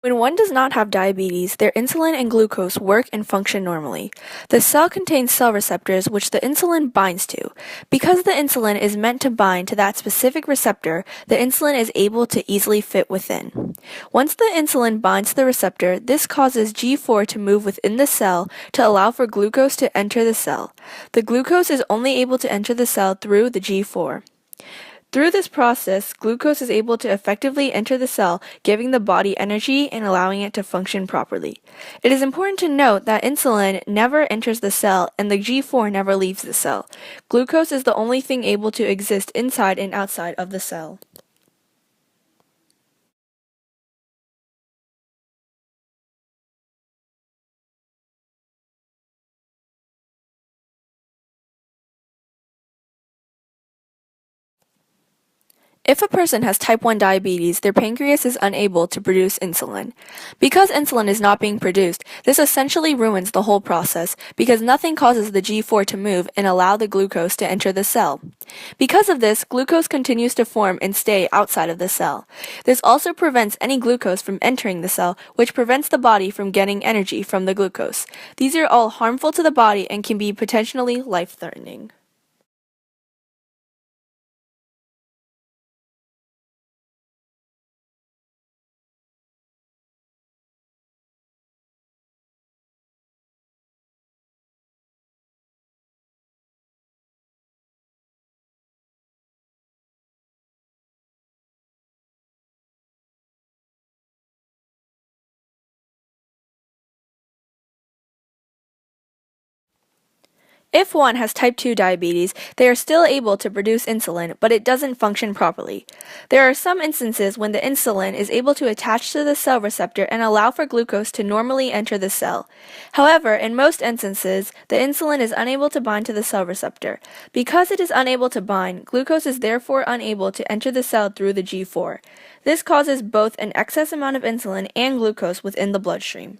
When one does not have diabetes, their insulin and glucose work and function normally. The cell contains cell receptors which the insulin binds to. Because the insulin is meant to bind to that specific receptor, the insulin is able to easily fit within. Once the insulin binds to the receptor, this causes G4 to move within the cell to allow for glucose to enter the cell. The glucose is only able to enter the cell through the G4. Through this process, glucose is able to effectively enter the cell, giving the body energy and allowing it to function properly. It is important to note that insulin never enters the cell and the G4 never leaves the cell. Glucose is the only thing able to exist inside and outside of the cell. If a person has type 1 diabetes, their pancreas is unable to produce insulin. Because insulin is not being produced, this essentially ruins the whole process because nothing causes the G4 to move and allow the glucose to enter the cell. Because of this, glucose continues to form and stay outside of the cell. This also prevents any glucose from entering the cell, which prevents the body from getting energy from the glucose. These are all harmful to the body and can be potentially life-threatening. If one has type 2 diabetes, they are still able to produce insulin, but it doesn't function properly. There are some instances when the insulin is able to attach to the cell receptor and allow for glucose to normally enter the cell. However, in most instances, the insulin is unable to bind to the cell receptor. Because it is unable to bind, glucose is therefore unable to enter the cell through the G4. This causes both an excess amount of insulin and glucose within the bloodstream.